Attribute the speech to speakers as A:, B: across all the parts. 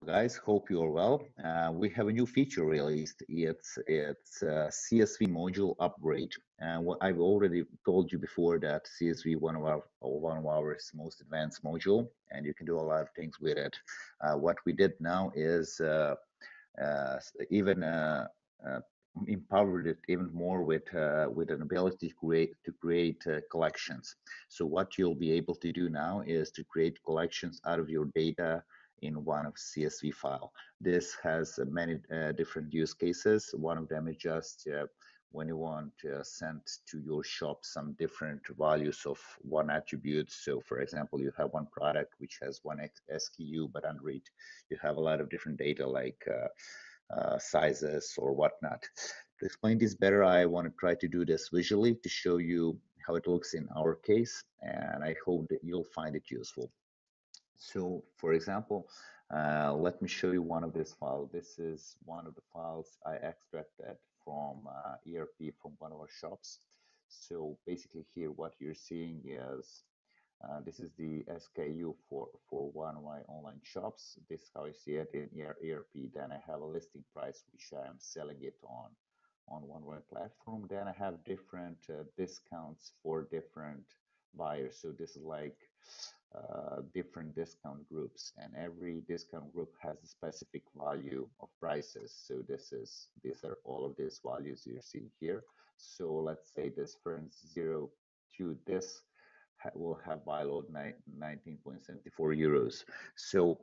A: Guys, hope you are well. We have a new feature released. It's a CSV module upgrade. And what I've already told you before that CSV one of our most advanced module, and you can do a lot of things with it. What we did now is even empowered it even more with an ability to create collections. So what you'll be able to do now is to create collections out of your data in one of CSV file. This has many different use cases. One of them is just when you want to send to your shop some different values of one attribute. So for example, you have one product which has one SKU, but under it you have a lot of different data like sizes or whatnot. To explain this better, I want to try to do this visually to show you how it looks in our case, and I hope that you'll find it useful. So, for example, let me show you one of these files. This is one of the files I extracted from ERP from one of our shops. So basically here what you're seeing is this is the SKU for one of my online shops. This is how I see it in ERP. Then I have a listing price, which I am selling it on one web platform. Then I have different discounts for different buyers. So this is like different discount groups, and every discount group has a specific value of prices. So these are all of these values you're seeing here. So let's say this for 0 to this will have buy load 19.74 euros. So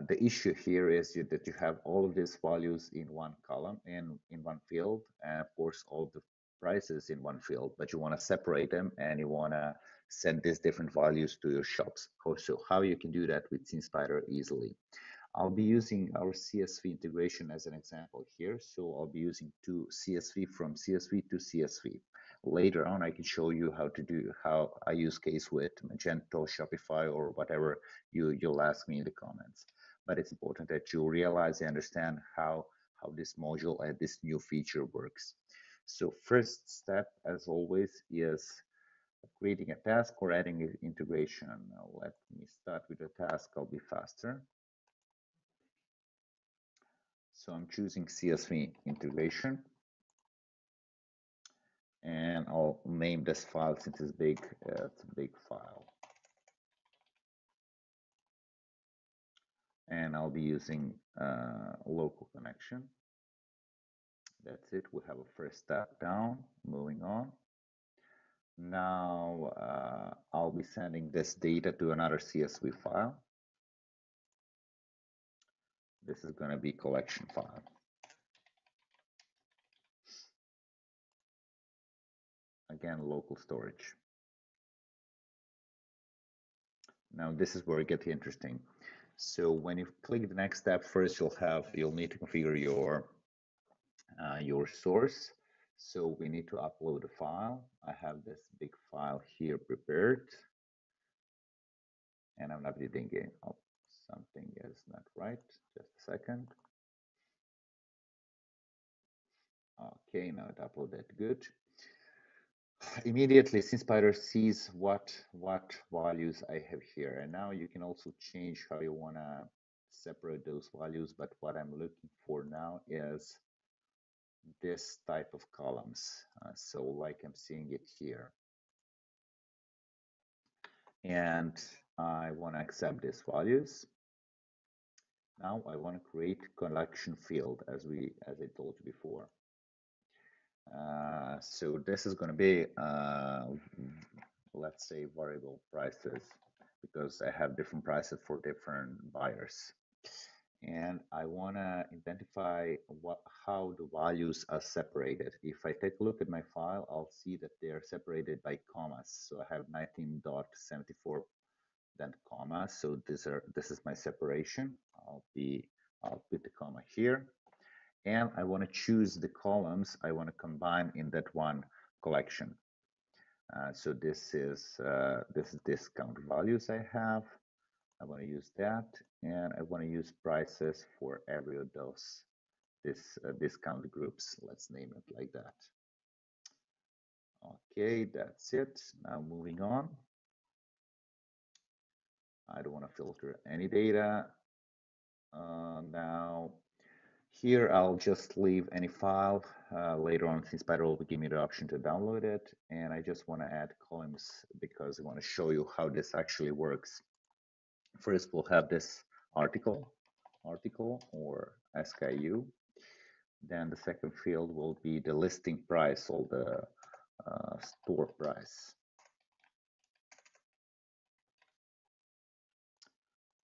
A: the issue here is that you have all of these values in one column in one field, and of course all the prices in one field, but you want to separate them and you want to send these different values to your shops. So how you can do that with SceneSpider easily. I'll be using our CSV integration as an example here. So I'll be using CSV from CSV to CSV. Later on, I can show you how I use case with Magento, Shopify, or whatever you'll ask me in the comments. But it's important that you realize and understand how this module and this new feature works. So first step, as always, is creating a task or adding an integration. Now let me start with the task. I'll be faster. So I'm choosing CSV integration, and I'll name this file since it's big. It's a big file, and I'll be using local connection. That's it. We have a first step down. Moving on. Now I'll be sending this data to another CSV file. This is going to be collection file. Again, local storage. Now this is where it gets interesting. So when you click the next step, first you'll need to configure your source. So we need to upload a file. I have this big file here prepared, and I'm not reading it. Oh, something is not right. Just a second. Okay, now it uploaded. Good. Immediately, SceneSpider sees what values I have here, and now you can also change how you want to separate those values. But what I'm looking for now is this type of columns. So like I'm seeing it here. And I want to accept these values. Now I want to create collection field as I told you before. So this is going to be, let's say, variable prices, because I have different prices for different buyers. And I want to identify how the values are separated. If I take a look at my file, I'll see that they are separated by commas. So I have 19.74 then comma. So this is my separation. I'll put the comma here, and I want to choose the columns I want to combine in that one collection. So this is discount values I have. I want to use that, and I want to use prices for every of those discount groups. Let's name it like that. Okay, that's it. Now moving on. I don't want to filter any data. Here, I'll just leave any file. Later on, Spider will give me the option to download it. And I just want to add columns because I want to show you how this actually works. First, we'll have this article or SKU. Then the second field will be the listing price or the store price.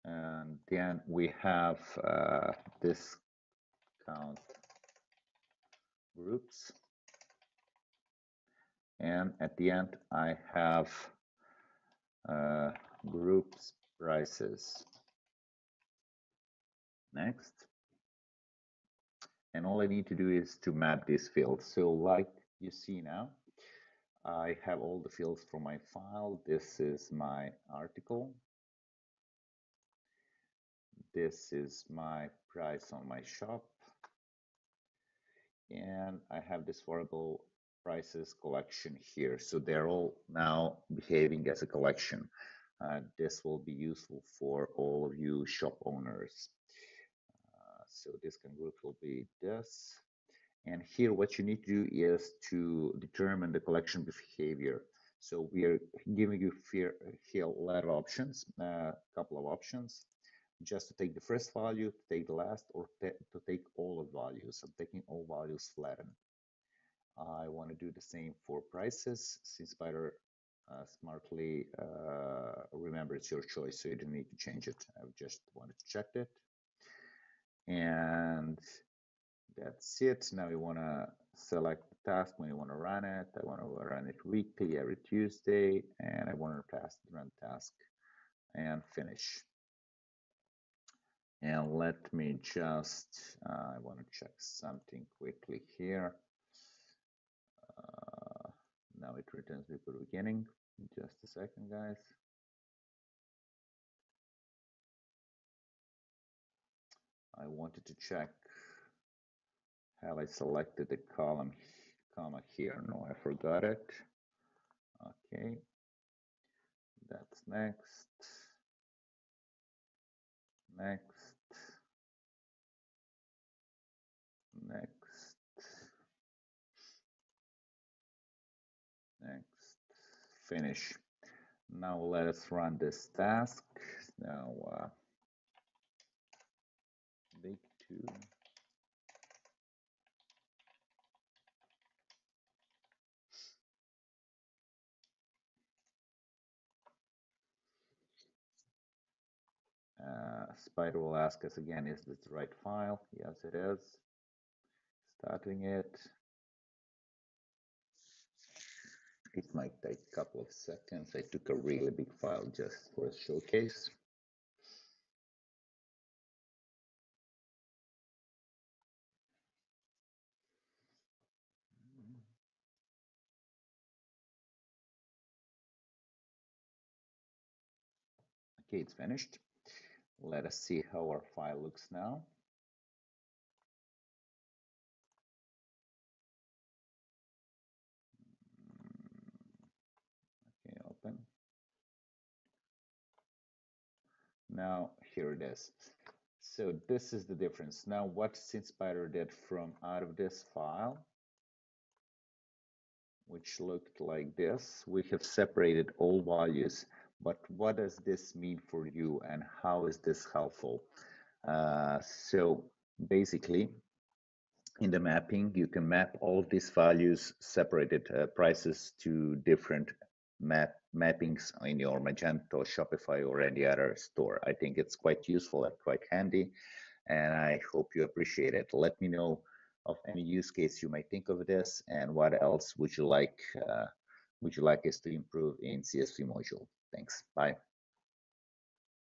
A: And then we have this count groups. And at the end, I have groups prices. Next. And all I need to do is to map these fields. So like you see now, I have all the fields from my file. This is my article. This is my price on my shop. And I have this variable prices collection here. So they're all now behaving as a collection. This will be useful for all of you shop owners. So this group will be this. And here what you need to do is to determine the collection behavior. So we are giving you here a lot of options, a couple of options, just to take the first value, to take the last, or to take all of values. I'm taking all values flattened. I want to do the same for prices, since Spider smartly remembers your choice, so you don't need to change it. I just wanted to check it. And that's it. Now we want to select the task when you want to run it. I want to run it weekly, every Tuesday, and I want to run task and finish. And let me just, I want to check something quickly here. Now it returns before the beginning. Just a second, guys. I wanted to check, have I selected the comma here? No, I forgot it. Okay, that's next. Next. Finish. Now let us run this task. Now big 2. Spider will ask us again, is this the right file? Yes, it is. Starting it. It might take a couple of seconds. I took a really big file just for a showcase. Okay, it's finished. Let us see how our file looks now. Okay, open. Now here it is. So this is the difference. Now what Spider did from out of this file, which looked like this, we have separated all values. But what does this mean for you, and how is this helpful? So basically, in the mapping, you can map all these values, separated prices to different mappings in your Magento, Shopify, or any other store. I think it's quite useful and quite handy, and I hope you appreciate it. Let me know of any use case you might think of this, and what else would you like us to improve in CSV module. Thanks. Bye.